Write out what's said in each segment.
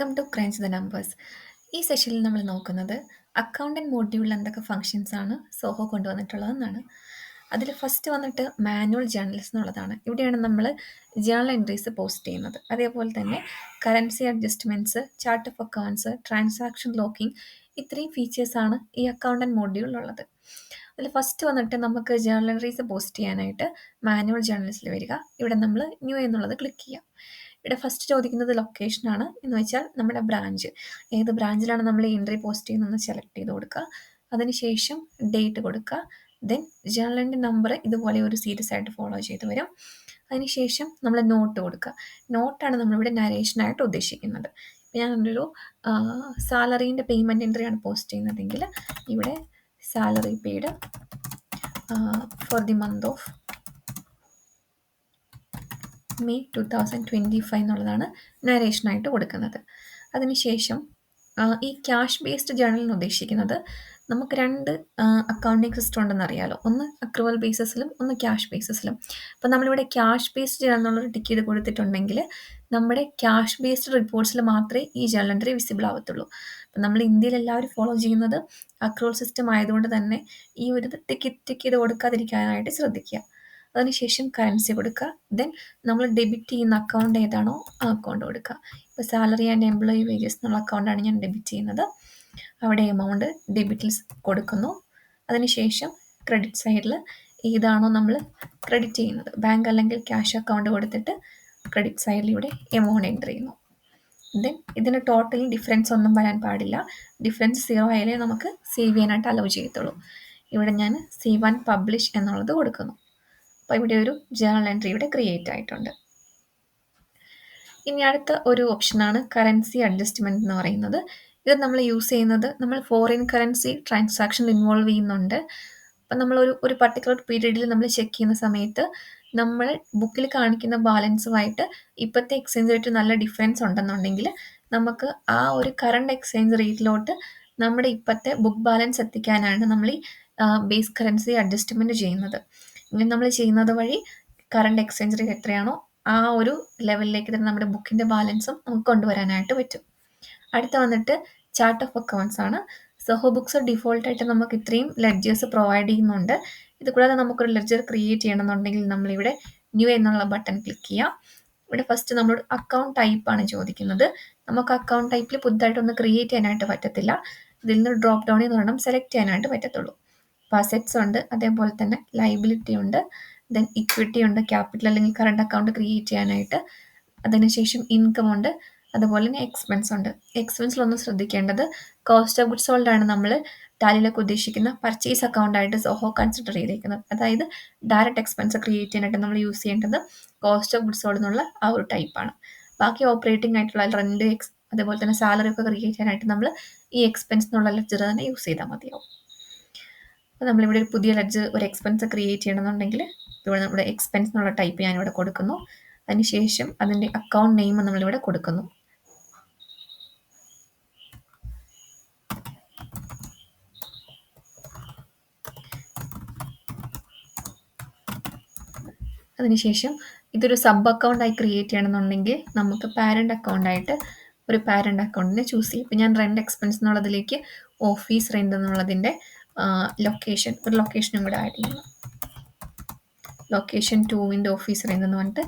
Welcome to crunch the numbers. ഈ സെഷനിൽ നമ്മൾ നോക്കുന്നത് അക്കൗണ്ടൻറ്റ് മോഡ്യൂളിൽ എന്തൊക്കെ ഫങ്ഷൻസ് ആണ് സോഹോ കൊണ്ടുവന്നിട്ടുള്ളതെന്നാണ്. അതിൽ ഫസ്റ്റ് വന്നിട്ട് മാനുവൽ ജേർണൽസ് എന്നുള്ളതാണ്. ഇവിടെയാണ് നമ്മൾ ജേർണൽ എൻട്രീസ് പോസ്റ്റ് ചെയ്യുന്നത്. അതേപോലെ തന്നെ currency adjustments, chart of accounts, transaction locking, ഇത്രയും ഫീച്ചേഴ്സാണ് ഈ അക്കൗണ്ടൻറ്റ് മോഡ്യൂളിലുള്ളത്. അതിൽ ഫസ്റ്റ് വന്നിട്ട് നമുക്ക് ജേർണൽ എൻട്രീസ് പോസ്റ്റ് ചെയ്യാനായിട്ട് മാനുവൽ ജേർണൽസിൽ വരിക. ഇവിടെ നമ്മൾ ന്യൂ എന്നുള്ളത് ക്ലിക്ക് ചെയ്യാം. ഇവിടെ ഫസ്റ്റ് ചോദിക്കുന്നത് ലൊക്കേഷനാണ്, എന്ന് വെച്ചാൽ നമ്മുടെ ബ്രാഞ്ച് ഏത് ബ്രാഞ്ചിലാണ് നമ്മൾ ഈ എൻട്രി പോസ്റ്റ് ചെയ്യുന്നതെന്ന് സെലക്ട് ചെയ്ത് കൊടുക്കുക. അതിനുശേഷം ഡേറ്റ് കൊടുക്കുക. ദെൻ ജേർണലിൻ്റെ നമ്പർ ഇതുപോലെ ഒരു സീരീസ് ആയിട്ട് ഫോളോ ചെയ്ത് വരും. അതിനുശേഷം നമ്മൾ നോട്ട് കൊടുക്കുക. നോട്ടാണ് നമ്മളിവിടെ നരേഷനായിട്ട് ഉദ്ദേശിക്കുന്നത്. ഞാനൊരു സാലറീൻ്റെ പേയ്മെൻറ്റ് എൻട്രിയാണ് പോസ്റ്റ് ചെയ്യുന്നതെങ്കിൽ ഇവിടെ salary paid for the month of May 2025 എന്നുള്ളതാണ് നരേഷനായിട്ട് കൊടുക്കുന്നത്. അതിനുശേഷം ഈ ക്യാഷ് ബേസ്ഡ് ജേർണലിന് ഉദ്ദേശിക്കുന്നത് നമുക്ക് രണ്ട് അക്കൗണ്ടിങ് സിസ്റ്റം ഉണ്ടെന്ന് അറിയാലോ. ഒന്ന് അക്രൂവൽ ബേസിസിലും ഒന്ന് ക്യാഷ് ബേസിസിലും. അപ്പോൾ നമ്മളിവിടെ ക്യാഷ് ബേസ്ഡ് ജേർണൽ എന്നുള്ളൊരു ടിക്ക് ചെയ്ത് കൊടുത്തിട്ടുണ്ടെങ്കിൽ നമ്മുടെ ക്യാഷ് ബേസ്ഡ് റിപ്പോർട്ട്സിൽ മാത്രമേ ഈ ജേർണൽ എൻട്രി വിസിബിൾ ആവത്തുള്ളൂ. അപ്പം നമ്മൾ ഇന്ത്യയിൽ എല്ലാവരും ഫോളോ ചെയ്യുന്നത് അക്രൂവൽ സിസ്റ്റം ആയതുകൊണ്ട് തന്നെ ഈ ഒരു ടിക്ക് ചെയ്ത് കൊടുക്കാതിരിക്കാനായിട്ട് ശ്രദ്ധിക്കുക. അതിനുശേഷം കറൻസി കൊടുക്കുക. ദെൻ നമ്മൾ ഡെബിറ്റ് ചെയ്യുന്ന അക്കൗണ്ട് ഏതാണോ ആ അക്കൗണ്ട് കൊടുക്കുക. ഇപ്പോൾ സാലറി ആൻഡ് എംപ്ലോയി വേജസ് എന്നുള്ള അക്കൗണ്ടാണ് ഞാൻ ഡെബിറ്റ് ചെയ്യുന്നത്. അവിടെ എമൗണ്ട് ഡെബിറ്റിൽ കൊടുക്കുന്നു. അതിനുശേഷം ക്രെഡിറ്റ് സൈഡിൽ ഏതാണോ നമ്മൾ ക്രെഡിറ്റ് ചെയ്യുന്നത്, ബാങ്ക് അല്ലെങ്കിൽ ക്യാഷ് അക്കൗണ്ട് കൊടുത്തിട്ട് ക്രെഡിറ്റ് സൈഡിൽ ഇവിടെ എമൗണ്ട് എൻ്റർ ചെയ്യുന്നു. ദെൻ ഇതിന് ടോട്ടലി ഡിഫറൻസ് ഒന്നും വരാൻ പാടില്ല. ഡിഫറൻസ് 0 ആയാലേ നമുക്ക് സേവ് ചെയ്യാനായിട്ട് അലൗ ചെയ്യത്തുള്ളൂ. ഇവിടെ ഞാൻ സേവ് ആൻഡ് പബ്ലിഷ് എന്നുള്ളത് കൊടുക്കുന്നു. അപ്പോൾ ഇവിടെ ഒരു ജേർണൽ എൻട്രി ഇവിടെ ക്രിയേറ്റ് ആയിട്ടുണ്ട്. ഇനി അടുത്ത ഒരു ഓപ്ഷനാണ് കറൻസി അഡ്ജസ്റ്റ്മെൻറ്റ് എന്ന് പറയുന്നത്. ഇത് നമ്മൾ യൂസ് ചെയ്യുന്നത് നമ്മൾ ഫോറിൻ കറൻസി ട്രാൻസാക്ഷൻ ഇൻവോൾവ് ചെയ്യുന്നുണ്ട്. അപ്പം നമ്മളൊരു പർട്ടിക്കുലർ പീരീഡിൽ നമ്മൾ ചെക്ക് ചെയ്യുന്ന സമയത്ത് നമ്മൾ ബുക്കിൽ കാണിക്കുന്ന ബാലൻസുമായിട്ട് ഇപ്പോഴത്തെ എക്സ്ചേഞ്ച് റേറ്റ് നല്ല ഡിഫറൻസ് ഉണ്ടെന്നുണ്ടെങ്കിൽ നമുക്ക് ആ ഒരു കറണ്ട് എക്സ്ചേഞ്ച് റേറ്റിലോട്ട് നമ്മുടെ ഇപ്പോഴത്തെ ബുക്ക് ബാലൻസ് എത്തിക്കാനാണ് നമ്മൾ ഈ ബേസ് കറൻസി അഡ്ജസ്റ്റ്മെൻറ്റ് ചെയ്യുന്നത്. ഇങ്ങനെ നമ്മൾ ചെയ്യുന്നത് വഴി കറണ്ട് എക്സ്ചേഞ്ച് റേറ്റ് എത്രയാണോ ആ ഒരു ലെവലിലേക്ക് തന്നെ നമ്മുടെ ബുക്കിൻ്റെ ബാലൻസും നമുക്ക് കൊണ്ടുവരാനായിട്ട് പറ്റും. അടുത്ത വന്നിട്ട് ചാർട്ട് ഓഫ് അക്കൗണ്ട്സ് ആണ്. സോഹോ ബുക്സ് ഡിഫോൾട്ടായിട്ട് നമുക്ക് ഇത്രയും ലെഡ്ജേഴ്സ് പ്രൊവൈഡ് ചെയ്യുന്നുണ്ട്. ഇത് കൂടാതെ നമുക്കൊരു ലെഡ്ജർ ക്രിയേറ്റ് ചെയ്യണമെന്നുണ്ടെങ്കിൽ നമ്മളിവിടെ ന്യൂ എന്നുള്ള ബട്ടൺ ക്ലിക്ക് ചെയ്യാം. ഇവിടെ ഫസ്റ്റ് നമ്മളോട് അക്കൗണ്ട് ടൈപ്പാണ് ചോദിക്കുന്നത്. നമുക്ക് അക്കൗണ്ട് ടൈപ്പിൽ പുതുതായിട്ടൊന്ന് ക്രിയേറ്റ് ചെയ്യാനായിട്ട് പറ്റത്തില്ല. ഇതിൽ നിന്ന് ഡ്രോപ്പ് ഡൗണിൽ നിന്ന് വേണം സെലക്ട് ചെയ്യാനായിട്ട് പറ്റത്തുള്ളൂ. അപ്പോൾ അസെറ്റ്സ് ഉണ്ട്, അതേപോലെ തന്നെ ലൈബിലിറ്റി ഉണ്ട്, ദെൻ ഇക്വിറ്റി ഉണ്ട്, ക്യാപിറ്റൽ അല്ലെങ്കിൽ കറണ്ട് അക്കൗണ്ട് ക്രിയേറ്റ് ചെയ്യാനായിട്ട്. അതിനുശേഷം ഇൻകം ഉണ്ട്, അതുപോലെ തന്നെ എക്സ്പെൻസ് ഉണ്ട്. എക്സ്പെൻസിലൊന്നും ശ്രദ്ധിക്കേണ്ടത് കോസ്റ്റ് ഓഫ് ഗുഡ്സ് സോൾഡ് ആണ് നമ്മൾ ടാലിയിലൊക്കെ ഉദ്ദേശിക്കുന്ന പർച്ചേസ് അക്കൗണ്ടായിട്ട് സോഹോ കൺസിഡർ ചെയ്തേക്കുന്നത്. അതായത് ഡയറക്റ്റ് എക്സ്പെൻസ് ക്രിയേറ്റ് ചെയ്യാനായിട്ട് നമ്മൾ യൂസ് ചെയ്യേണ്ടത് കോസ്റ്റ് ഓഫ് ഗുഡ്സ് സോൾഡ് എന്നുള്ള ആ ഒരു ടൈപ്പാണ്. ബാക്കി ഓപ്പറേറ്റിംഗ് ആയിട്ടുള്ള റെൻറ്റ് അതേപോലെ തന്നെ സാലറി ഒക്കെ ക്രിയേറ്റ് ചെയ്യാനായിട്ട് നമ്മൾ ഈ എക്സ്പെൻസ് എന്നുള്ള ലെഡ്ജർ തന്നെ യൂസ് ചെയ്താൽ മതിയാവും. അപ്പോൾ നമ്മളിവിടെ ഒരു പുതിയ ലെഡ്ജർ ഒരു എക്സ്പെൻസ് ക്രിയേറ്റ് ചെയ്യണമെന്നുണ്ടെങ്കിൽ ഇവിടെ നമ്മുടെ എക്സ്പെൻസ് എന്നുള്ള ടൈപ്പ് ഞാനിവിടെ കൊടുക്കുന്നു. അതിനുശേഷം അതിൻ്റെ അക്കൗണ്ട് നെയിം നമ്മളിവിടെ കൊടുക്കുന്നു. അതിനുശേഷം ഇതൊരു സബ് അക്കൗണ്ടായി ക്രിയേറ്റ് ചെയ്യണമെന്നുണ്ടെങ്കിൽ നമുക്ക് പാരൻ്റ് അക്കൗണ്ടായിട്ട് ഒരു പാരൻ്റ് അക്കൗണ്ടിനെ ചൂസ് ചെയ്യും. ഇപ്പോൾ ഞാൻ റെൻ്റ് എക്സ്പെൻസ് എന്നുള്ളതിലേക്ക് ഓഫീസ് റെൻ്റ് എന്നുള്ളതിൻ്റെ ഒരു ലൊക്കേഷനും കൂടെ ആഡ് ചെയ്യണം. ലൊക്കേഷൻ 2 ഓഫീസ് റെൻ്റ് എന്ന് പറഞ്ഞിട്ട്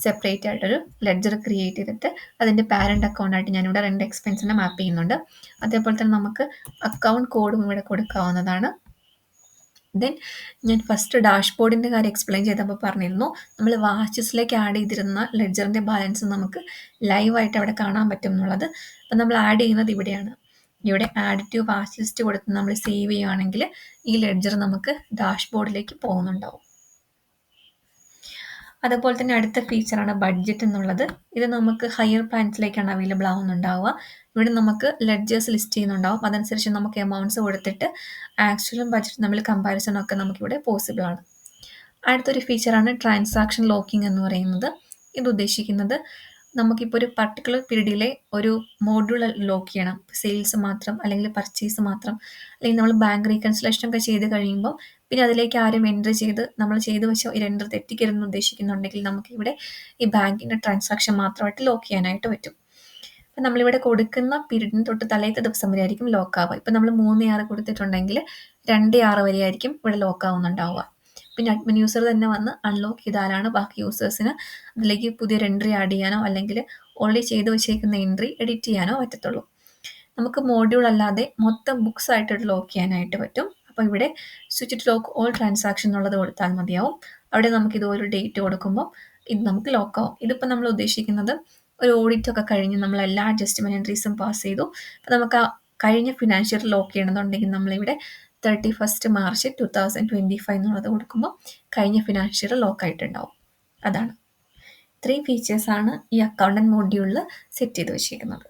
സെപ്പറേറ്റ് ആയിട്ടൊരു ലെഡ്ജർ ക്രിയേറ്റ് ചെയ്തിട്ട് അതിൻ്റെ പാരൻ്റ് അക്കൗണ്ടായിട്ട് ഞാനിവിടെ റെൻ്റ് എക്സ്പെൻസിനെ മാപ്പ് ചെയ്യുന്നുണ്ട്. അതേപോലെ തന്നെ നമുക്ക് അക്കൗണ്ട് കോഡും ഇവിടെ കൊടുക്കാവുന്നതാണ്. ദെൻ ഞാൻ ഫസ്റ്റ് ഡാഷ്ബോർഡിൻ്റെ കാര്യം എക്സ്പ്ലെയിൻ ചെയ്തപ്പോൾ പറഞ്ഞിരുന്നു നമ്മൾ വാച്ചസിലേക്ക് ആഡ് ചെയ്തിരുന്ന ലെഡ്ജറിൻ്റെ ബാലൻസ് നമുക്ക് ലൈവായിട്ട് അവിടെ കാണാൻ പറ്റും എന്നുള്ളത്. അപ്പം നമ്മൾ ആഡ് ചെയ്യുന്നത് ഇവിടെയാണ്. ഇവിടെ ആഡ് ടു വാച്ച് ലിസ്റ്റ് കൊടുത്ത് നമ്മൾ സേവ് ചെയ്യുകയാണെങ്കിൽ ഈ ലെഡ്ജർ നമുക്ക് ഡാഷ്ബോർഡിലേക്ക് പോകുന്നുണ്ടാവും. അതുപോലെ തന്നെ അടുത്ത ഫീച്ചറാണ് ബഡ്ജറ്റ് എന്നുള്ളത്. ഇത് നമുക്ക് ഹയർ പ്ലാൻസിലേക്കാണ് അവൈലബിൾ ആവുന്നുണ്ടാവുക. ഇവിടെ നമുക്ക് ലെഡ്ജേഴ്സ് ലിസ്റ്റ് ചെയ്യുന്നുണ്ടാവും. അതനുസരിച്ച് നമുക്ക് എമൗണ്ട്സ് കൊടുത്തിട്ട് ആക്ച്വലും ബഡ്ജറ്റ് തമ്മിൽ കമ്പാരിസൺ ഒക്കെ നമുക്കിവിടെ പോസിബിൾ ആണ്. അടുത്തൊരു ഫീച്ചറാണ് ട്രാൻസാക്ഷൻ ലോക്കിംഗ് എന്ന് പറയുന്നത്. ഇത് ഉദ്ദേശിക്കുന്നത് നമുക്കിപ്പോൾ ഒരു പർട്ടിക്കുലർ പീരീഡിലെ ഒരു മോഡ്യൂൾ ലോക്ക് ചെയ്യണം. സെയിൽസ് മാത്രം അല്ലെങ്കിൽ പർച്ചേസ് മാത്രം അല്ലെങ്കിൽ നമ്മൾ ബാങ്ക് റീകൺസിലേഷൻ ഒക്കെ ചെയ്ത് കഴിയുമ്പോൾ പിന്നെ അതിലേക്ക് ആരും എൻട്രി ചെയ്ത് നമ്മൾ ചെയ്ത് വെച്ച ഒരു എൻട്രി തെറ്റിക്കരുതെന്ന് ഉദ്ദേശിക്കുന്നുണ്ടെങ്കിൽ നമുക്കിവിടെ ഈ ബാങ്കിൻ്റെ ട്രാൻസാക്ഷൻ മാത്രമായിട്ട് ലോക്ക് ചെയ്യാനായിട്ട് പറ്റും. അപ്പം നമ്മളിവിടെ കൊടുക്കുന്ന പീരീഡിന് തൊട്ട് തലേത്തെ ദിവസം വരെ ആയിരിക്കും ലോക്ക് ആവുക. ഇപ്പം നമ്മൾ 3/6 കൊടുത്തിട്ടുണ്ടെങ്കിൽ 2/6 വരെ ആയിരിക്കും ഇവിടെ ലോക്ക് ആവുന്നുണ്ടാവുക. പിന്നെ അഡ്മിൻ യൂസർ തന്നെ വന്ന് അൺലോക്ക് ചെയ്താലാണ് ബാക്കി യൂസേഴ്സിന് അതിലേക്ക് പുതിയൊരു എൻട്രി ആഡ് ചെയ്യാനോ അല്ലെങ്കിൽ ഓൾറെഡി ചെയ്ത് വെച്ചേക്കുന്ന എൻട്രി എഡിറ്റ് ചെയ്യാനോ പറ്റത്തുള്ളൂ. നമുക്ക് മോഡ്യൂൾ അല്ലാതെ മൊത്തം ബുക്സ് ആയിട്ട് ലോക്ക് ചെയ്യാനായിട്ട് പറ്റും. അപ്പോൾ ഇവിടെ switch to lock all transaction എന്നുള്ളത് കൊടുത്താൽ മതിയാവും. അവിടെ നമുക്ക് ഇതുപോലെ ഒരു ഡേറ്റ് കൊടുക്കുമ്പോൾ ഇത് നമുക്ക് ലോക്ക് ആവും. ഇതിപ്പോൾ നമ്മൾ ഉദ്ദേശിക്കുന്നത് ഒരു ഓഡിറ്റ് ഒക്കെ കഴിഞ്ഞ് നമ്മൾ എല്ലാ അഡ്ജസ്റ്റ്മെന്റ് എൻട്രീസും പാസ് ചെയ്തു. അപ്പോൾ നമുക്ക് ആ കഴിഞ്ഞ ഫിനാൻഷ്യൽ ലോക്ക് ചെയ്യണമെന്നുണ്ടെങ്കിൽ നമ്മളിവിടെ 31 മാർച്ച് 2025 എന്നുള്ളത് കൊടുക്കുമ്പോൾ കഴിഞ്ഞ ഫിനാൻഷ്യൽ ലോക്ക് ആയിട്ടുണ്ടാവും. അതാണ് 3 ഫീച്ചേഴ്സാണ് ഈ അക്കൗണ്ടന്റ് മോഡ്യൂളിൽ സെറ്റ് ചെയ്ത് വെച്ചിരിക്കുന്നത്.